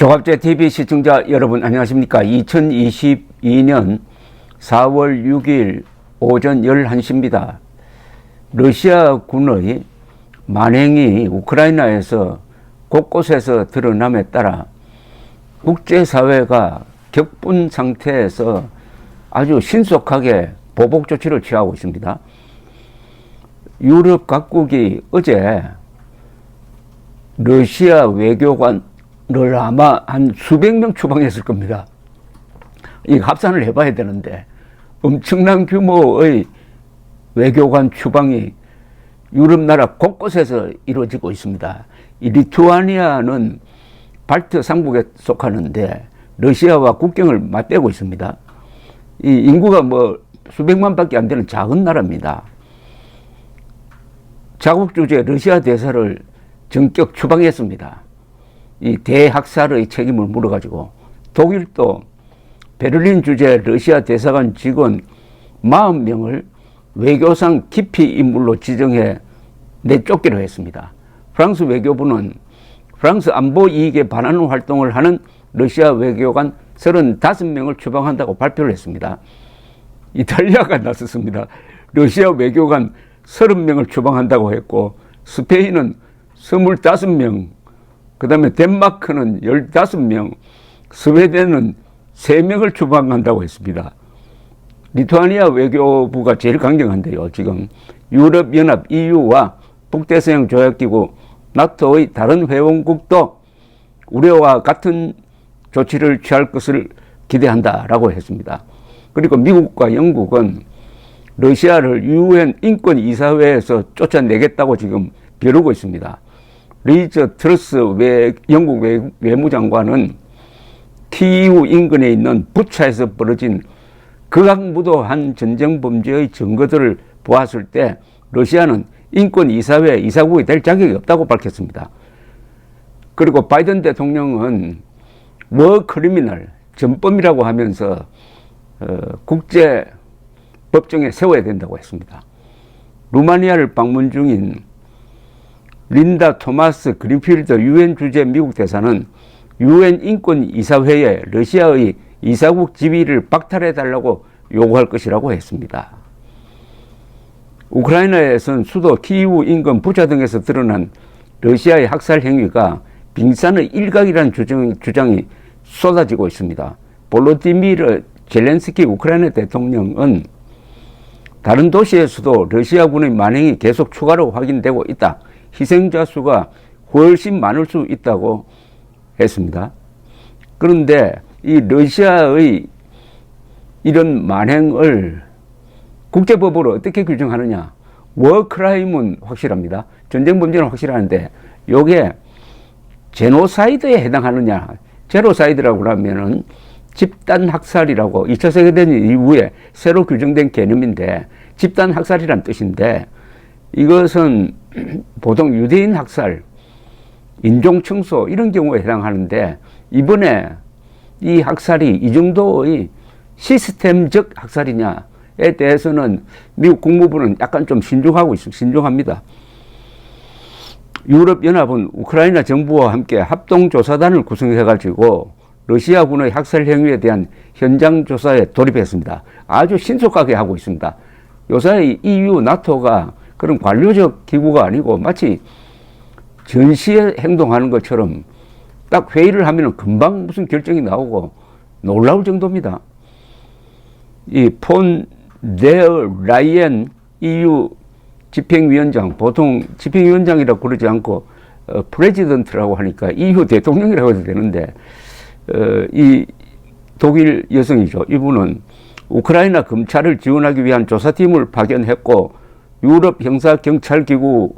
조갑제 TV 시청자 여러분 안녕하십니까. 2022년 4월 6일 오전 11시입니다. 러시아군의 만행이 우크라이나에서 곳곳에서 드러남에 따라 국제사회가 격분 상태에서 아주 신속하게 보복 조치를 취하고 있습니다. 유럽 각국이 어제 러시아 외교관을 아마 한 수백 명 추방했을 겁니다. 이 합산을 해봐야 되는데 엄청난 규모의 외교관 추방이 유럽 나라 곳곳에서 이루어지고 있습니다. 이 리투아니아는 발트 상국에 속하는데 러시아와 국경을 맞대고 있습니다. 이 인구가 뭐 수백만 밖에 안 되는 작은 나라입니다. 자국 주재 러시아 대사를 전격 추방했습니다. 이 대학살의 책임을 물어가지고 독일도 베를린 주재 러시아 대사관 직원 40명을 외교상 기피 인물로 지정해 내쫓기로 했습니다. 프랑스 외교부는 프랑스 안보 이익에 반하는 활동을 하는 러시아 외교관 35명을 추방한다고 발표를 했습니다. 이탈리아가 나섰습니다. 러시아 외교관 30명을 추방한다고 했고, 스페인은 25명, 그 다음에 덴마크는 15명, 스웨덴은 3명을 추방한다고 했습니다. 리투아니아 외교부가 제일 강경한데요. 지금 유럽연합 EU와 북대서양 조약기구 나토의 다른 회원국도 우려와 같은 조치를 취할 것을 기대한다라고 했습니다. 그리고 미국과 영국은 러시아를 UN 인권이사회에서 쫓아내겠다고 지금 벼르고 있습니다. 리즈 트러스 영국 외무장관은 키이우 인근에 있는 부차에서 벌어진 극악무도한 전쟁 범죄의 증거들을 보았을 때 러시아는 인권이사회 이사국이 될 자격이 없다고 밝혔습니다. 그리고 바이든 대통령은 워 크리미널, 전범이라고 하면서 국제 법정에 세워야 된다고 했습니다. 루마니아를 방문 중인 린다 토마스 그린필드 UN 주재 미국 대사는 UN 인권이사회에 러시아의 이사국 지위를 박탈해달라고 요구할 것이라고 했습니다. 우크라이나에서는 수도 키이우 인근 부차 등에서 드러난 러시아의 학살 행위가 빙산의 일각이라는 주장이 쏟아지고 있습니다. 볼로디미르 젤렌스키 우크라이나 대통령은 다른 도시에서도 러시아군의 만행이 계속 추가로 확인되고 있다. 희생자 수가 훨씬 많을 수 있다고 했습니다. 그런데 이 러시아의 이런 만행을 국제법으로 어떻게 규정하느냐. 워크라임은 확실합니다. 전쟁 범죄는 확실한데 이게 제노사이드에 해당하느냐. 제노사이드라고 하면은 집단 학살이라고 2차 세계대전 이후에 새로 규정된 개념인데 집단 학살이란 뜻인데 이것은 보통 유대인 학살, 인종청소 이런 경우에 해당하는데 이번에 이 학살이 이 정도의 시스템적 학살이냐에 대해서는 미국 국무부는 약간 좀 신중합니다. 유럽연합은 우크라이나 정부와 함께 합동조사단을 구성해가지고 러시아군의 학살 행위에 대한 현장 조사에 돌입했습니다. 아주 신속하게 하고 있습니다. 요새 EU, 나토가 그런 관료적 기구가 아니고 마치 전시에 행동하는 것처럼 딱 회의를 하면 금방 무슨 결정이 나오고 놀라울 정도입니다. 이 폰 데어 라이엔 EU 집행위원장, 보통 집행위원장이라고 그러지 않고 프레지던트라고 하니까 EU 대통령이라고 해도 되는데 이 독일 여성이죠. 이분은 우크라이나 검찰을 지원하기 위한 조사팀을 파견했고 유럽 형사경찰기구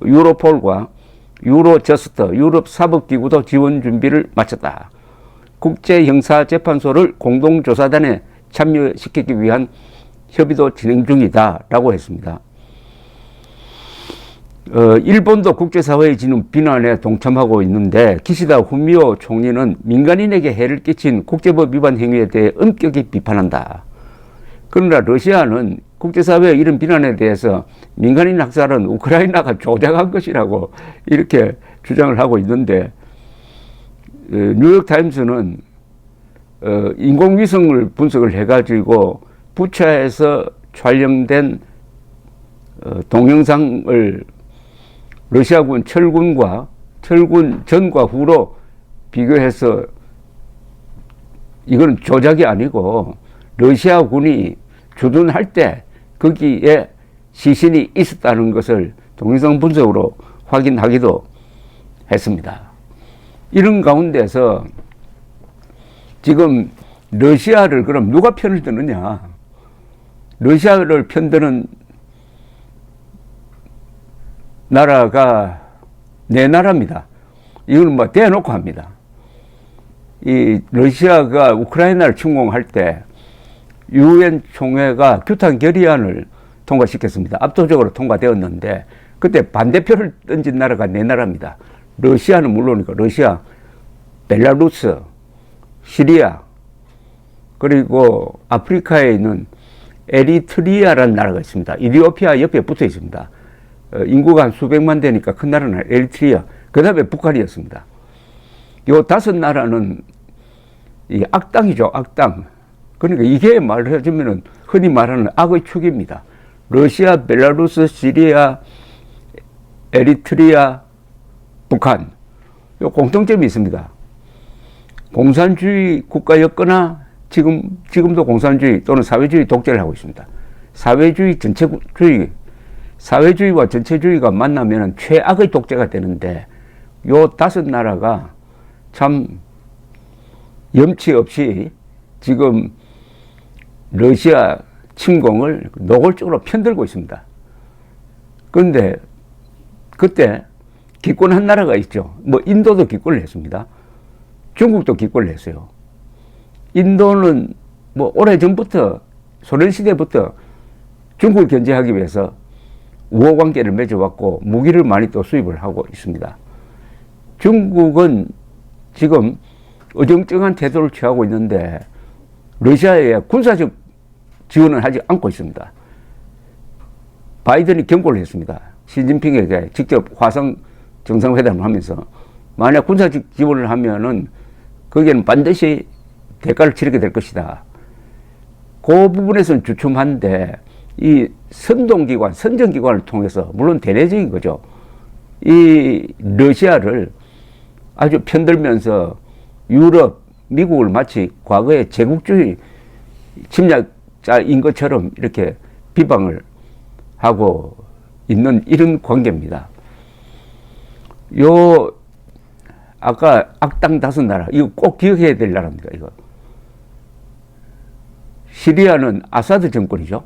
유로폴과 유로저스트 유럽 사법기구도 지원 준비를 마쳤다. 국제형사재판소를 공동조사단에 참여시키기 위한 협의도 진행 중이다 라고 했습니다. 일본도 국제사회의 지는 비난에 동참하고 있는데 기시다 후미오 총리는 민간인에게 해를 끼친 국제법 위반 행위에 대해 엄격히 비판한다. 그러나 러시아는 국제사회의 이런 비난에 대해서 민간인 학살은 우크라이나가 조작한 것이라고 이렇게 주장을 하고 있는데 뉴욕타임스는 인공위성을 분석을 해가지고 부차에서 촬영된 동영상을 러시아군 철군 전과 후로 비교해서 이건 조작이 아니고 러시아군이 주둔할 때 거기에 시신이 있었다는 것을 동영상 분석으로 확인하기도 했습니다. 이런 가운데서 지금 러시아를 그럼 누가 편을 드느냐? 러시아를 편드는 나라가 네 나라입니다. 이걸 뭐 대놓고 합니다. 이 러시아가 우크라이나를 침공할 때 유엔 총회가 규탄 결의안을 통과시켰습니다. 압도적으로 통과되었는데 그때 반대표를 던진 나라가 네 나라입니다. 러시아는 물론이고 러시아, 벨라루스, 시리아, 그리고 아프리카에 있는 에리트리아라는 나라가 있습니다. 이디오피아 옆에 붙어 있습니다. 인구가 한 수백만 되니까 큰 나라는 에리트리아, 그 다음에 북한이었습니다. 요 다섯 나라는 이 악당이죠, 악당. 그러니까 이게 말해주면은 흔히 말하는 악의 축입니다. 러시아, 벨라루스, 시리아, 에리트리아, 북한. 요 공통점이 있습니다. 공산주의 국가였거나 지금도 공산주의 또는 사회주의 독재를 하고 있습니다. 사회주의와 전체주의가 만나면 최악의 독재가 되는데 요 다섯 나라가 참 염치 없이 지금 러시아 침공을 노골적으로 편들고 있습니다. 그런데 그때 기권한 나라가 있죠. 뭐 인도도 기권을 했습니다. 중국도 기권을 했어요. 인도는 뭐 오래전부터 소련 시대부터 중국을 견제하기 위해서 우호 관계를 맺어왔고 무기를 많이 또 수입을 하고 있습니다. 중국은 지금 어정쩡한 태도를 취하고 있는데 러시아에 군사적 지원을 하지 않고 있습니다. 바이든이 경고를 했습니다. 시진핑에게 직접 화상 정상회담을 하면서 만약 군사적 지원을 하면은 거기에는 반드시 대가를 치르게 될 것이다. 그 부분에서는 주춤한데 이 선동기관, 선정기관을 통해서 물론 대내적인 거죠. 이 러시아를 아주 편들면서 유럽, 미국을 마치 과거의 제국주의 침략자인 것처럼 이렇게 비방을 하고 있는 이런 관계입니다. 아까 악당 다섯 나라, 이거 꼭 기억해야 될 나라입니다, 이거. 시리아는 아사드 정권이죠.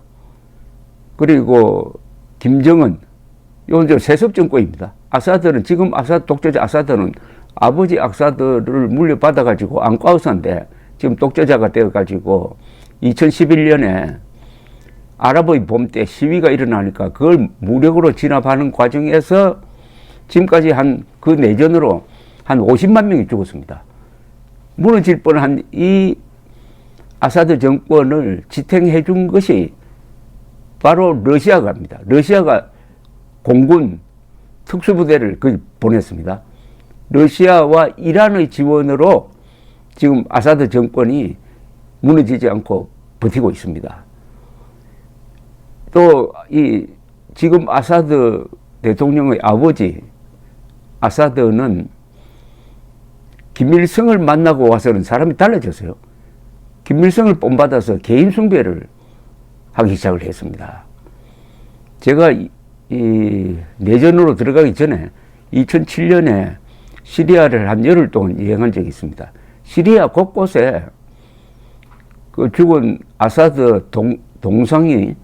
그리고 김정은, 이건 세습 정권입니다. 아사드는, 지금 독재자 아사드는 아버지 아사드를 물려받아가지고 안과의사인데 지금 독재자가 되어가지고 2011년에 아랍의 봄 때 시위가 일어나니까 그걸 무력으로 진압하는 과정에서 지금까지 그 내전으로 한 50만 명이 죽었습니다. 무너질 뻔한 이 아사드 정권을 지탱해 준 것이 바로 러시아가입니다. 러시아가 공군 특수부대를 보냈습니다. 러시아와 이란의 지원으로 지금 아사드 정권이 무너지지 않고 버티고 있습니다. 또 지금 아사드 대통령의 아버지 아사드는 김일성을 만나고 와서는 사람이 달라졌어요. 김일성을 본받아서 개인 숭배를 하기 시작을 했습니다. 제가 이 내전으로 들어가기 전에 2007년에 시리아를 한 열흘 동안 여행한 적이 있습니다. 시리아 곳곳에 그 죽은 아사드 동상이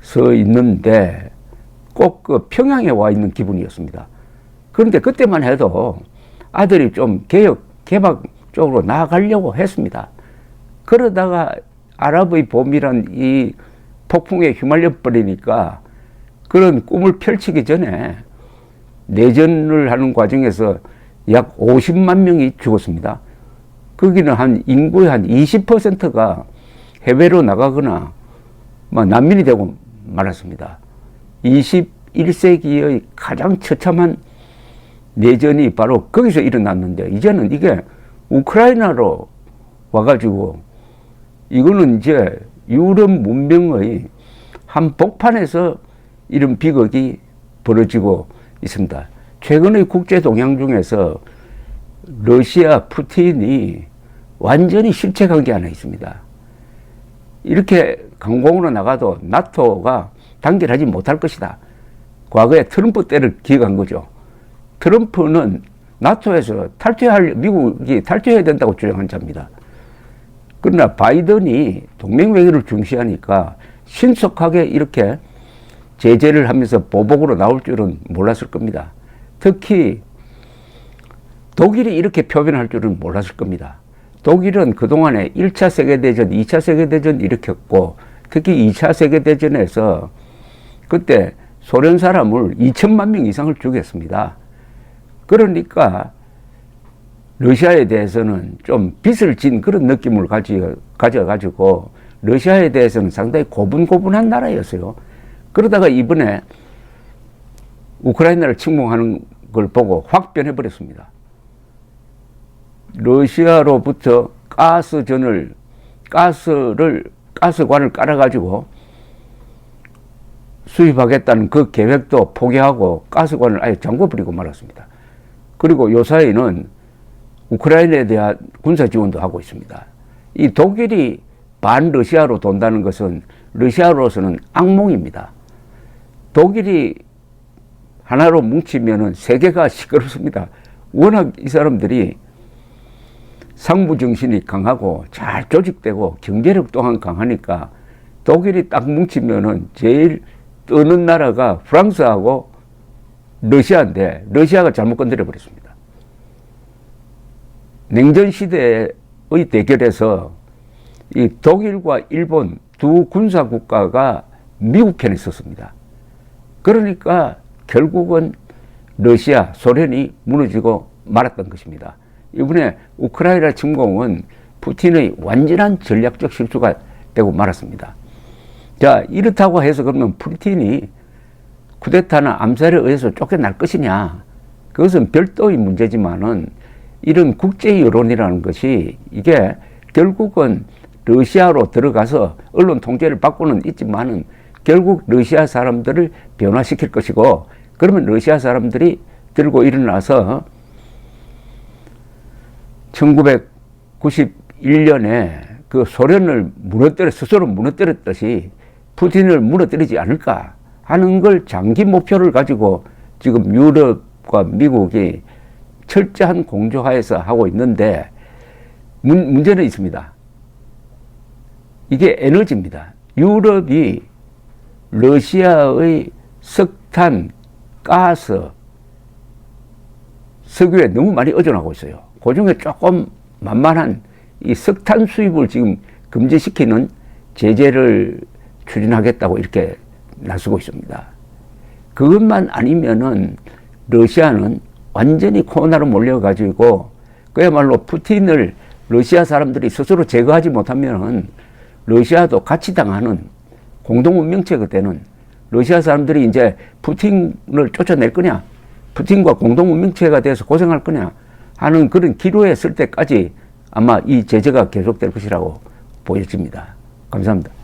서 있는데 꼭 그 평양에 와 있는 기분이었습니다. 그런데 그때만 해도 아들이 좀 개박 쪽으로 나아가려고 했습니다. 그러다가 아랍의 봄이란 이 폭풍에 휘말려 버리니까 그런 꿈을 펼치기 전에 내전을 하는 과정에서 약 50만 명이 죽었습니다. 거기는 인구의 한 20%가 해외로 나가거나 난민이 되고 말았습니다. 21세기의 가장 처참한 내전이 바로 거기서 일어났는데 이제는 이게 우크라이나로 와가지고 이거는 이제 유럽 문명의 한 복판에서 이런 비극이 벌어지고 있습니다. 최근의 국제 동향 중에서 러시아 푸틴이 완전히 실책한 게 하나 있습니다. 이렇게 강공으로 나가도 나토가 단결하지 못할 것이다. 과거에 트럼프 때를 기억한 거죠. 트럼프는 나토에서 미국이 탈퇴해야 된다고 주장한 자입니다. 그러나 바이든이 동맹 외교를 중시하니까 신속하게 이렇게 제재를 하면서 보복으로 나올 줄은 몰랐을 겁니다. 특히 독일이 이렇게 표현할 줄은 몰랐을 겁니다. 독일은 그동안에 1차 세계대전, 2차 세계대전 일으켰고 특히 2차 세계대전에서 그때 소련 사람을 2천만 명 이상을 죽였습니다. 그러니까 러시아에 대해서는 좀 빚을 진 그런 느낌을 가져가지고 러시아에 대해서는 상당히 고분고분한 나라였어요. 그러다가 이번에 우크라이나를 침공하는 걸 보고 확 변해버렸습니다. 러시아로부터 가스관을 깔아가지고 수입하겠다는 그 계획도 포기하고 가스관을 아예 잠궈버리고 말았습니다. 그리고 요사이는 우크라이나에 대한 군사 지원도 하고 있습니다. 이 독일이 반러시아로 돈다는 것은 러시아로서는 악몽입니다. 독일이 하나로 뭉치면은 세계가 시끄럽습니다. 워낙 이 사람들이 상부 정신이 강하고 잘 조직되고 경제력 또한 강하니까 독일이 딱 뭉치면은 제일 뜨는 나라가 프랑스하고 러시아인데 러시아가 잘못 건드려 버렸습니다. 냉전 시대의 대결에서 이 독일과 일본 두 군사 국가가 미국 편에 섰습니다. 그러니까 결국은 러시아, 소련이 무너지고 말았던 것입니다. 이번에 우크라이나 침공은 푸틴의 완전한 전략적 실수가 되고 말았습니다. 자, 이렇다고 해서 그러면 푸틴이 쿠데타나 암살에 의해서 쫓겨날 것이냐? 그것은 별도의 문제지만은 이런 국제 여론이라는 것이 이게 결국은 러시아로 들어가서 언론 통제를 받고는 있지만은 결국 러시아 사람들을 변화시킬 것이고 그러면 러시아 사람들이 들고 일어나서 1991년에 그 소련을 스스로 무너뜨렸듯이 푸틴을 무너뜨리지 않을까 하는 걸 장기 목표를 가지고 지금 유럽과 미국이 철저한 공조하에서 하고 있는데 문제는 있습니다. 이게 에너지입니다. 유럽이 러시아의 석탄, 가스, 석유에 너무 많이 의존하고 있어요. 그 중에 조금 만만한 이 석탄 수입을 지금 금지시키는 제재를 추진하겠다고 이렇게 나서고 있습니다. 그것만 아니면은 러시아는 완전히 코로나로 몰려가지고 그야말로 푸틴을 러시아 사람들이 스스로 제거하지 못하면은 러시아도 같이 당하는 공동운명체가 되는 러시아 사람들이 이제 푸틴을 쫓아낼 거냐, 푸틴과 공동운명체가 돼서 고생할 거냐 하는 그런 기로에 설 때까지 아마 이 제재가 계속될 것이라고 보여집니다. 감사합니다.